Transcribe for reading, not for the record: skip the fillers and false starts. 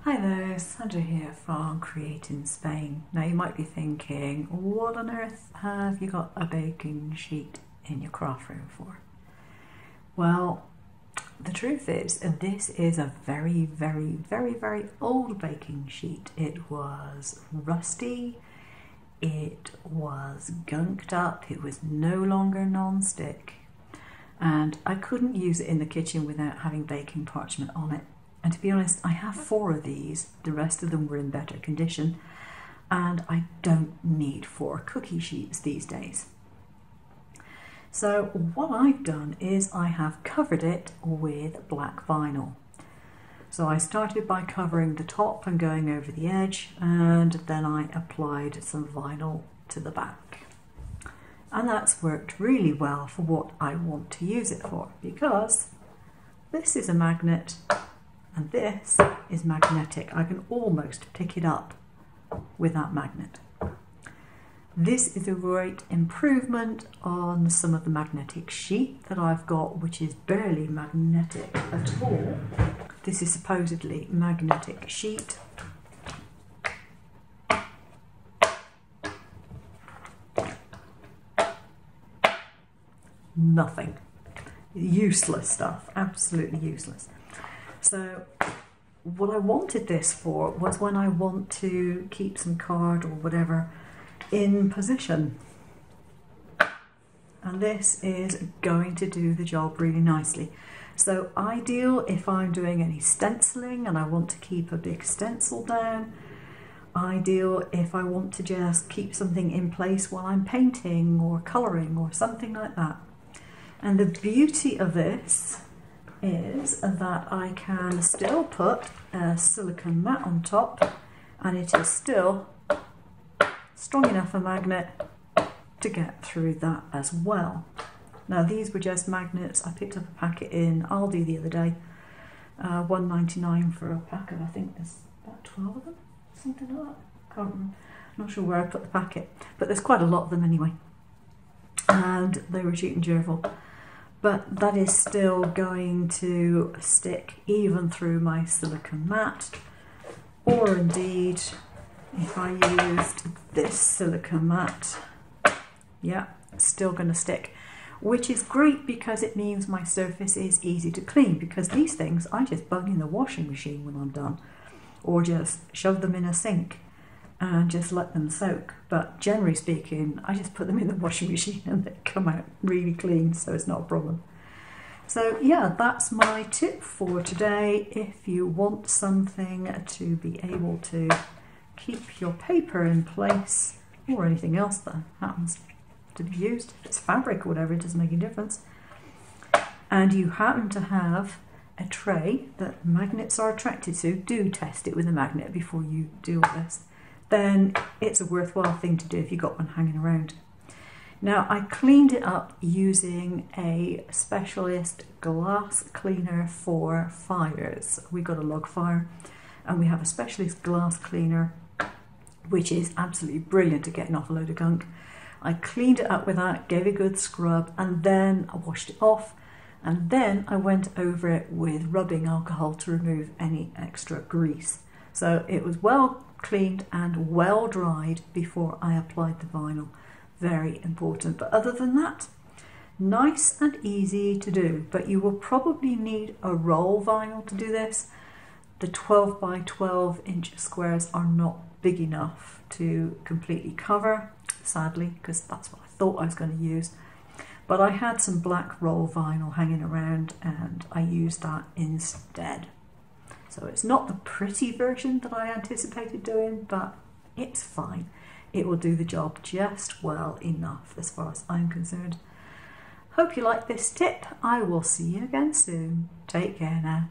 Hi there, Sandra here from createinspain. Now you might be thinking, what on earth have you got a baking sheet in your craft room for? Well, the truth is, this is a very old baking sheet. It was rusty, it was gunked up, it was no longer non-stick, and I couldn't use it in the kitchen without having baking parchment on it. And to be honest, I have 4 of these, the rest of them were in better condition, and I don't need 4 cookie sheets these days. So what I've done is I have covered it with black vinyl. So I started by covering the top and going over the edge, and then I applied some vinyl to the back. And that's worked really well for what I want to use it for, because this is a magnet and this is magnetic. I can almost pick it up with that magnet. This is a great improvement on some of the magnetic sheet that I've got, which is barely magnetic at all. This is supposedly magnetic sheet. Nothing. Useless stuff, absolutely useless. So what I wanted this for was when I want to keep some card or whatever in position. And this is going to do the job really nicely. So ideal if I'm doing any stenciling and I want to keep a big stencil down. Ideal if I want to just keep something in place while I'm painting or colouring or something like that. And the beauty of this is that I can still put a silicone mat on top, and it is still strong enough a magnet to get through that as well. Now these were just magnets. I picked up a packet in Aldi the other day, $1.99 for a pack of, I think there's about 12 of them, something like that. Can't remember. I'm not sure where I put the packet, but there's quite a lot of them anyway, and they were cheap and cheerful. But that is still going to stick even through my silicone mat, or indeed if I used this silicone mat, yeah, it's still going to stick, which is great because it means my surface is easy to clean, because these things I just bung in the washing machine when I'm done, or just shove them in a sink and just let them soak. But generally speaking, I just put them in the washing machine and they come out really clean, so it's not a problem. So yeah, that's my tip for today. If you want something to be able to keep your paper in place, or anything else that happens to be used, if it's fabric or whatever, it doesn't make any difference, and you happen to have a tray that magnets are attracted to, do test it with a magnet before you do all this. Then it's a worthwhile thing to do if you've got one hanging around. Now I cleaned it up using a specialist glass cleaner for fires. We got a log fire and we have a specialist glass cleaner which is absolutely brilliant at getting off a load of gunk. I cleaned it up with that, gave it a good scrub, and then I washed it off, and then I went over it with rubbing alcohol to remove any extra grease. So it was well cleaned and well dried before I applied the vinyl. Very important. But other than that, nice and easy to do. But you will probably need a roll vinyl to do this. The 12 by 12 inch squares are not big enough to completely cover, sadly, because that's what I thought I was going to use. But I had some black roll vinyl hanging around and I used that instead. So it's not the pretty version that I anticipated doing, but it's fine. It will do the job just well enough as far as I'm concerned. Hope you like this tip. I will see you again soon. Take care now.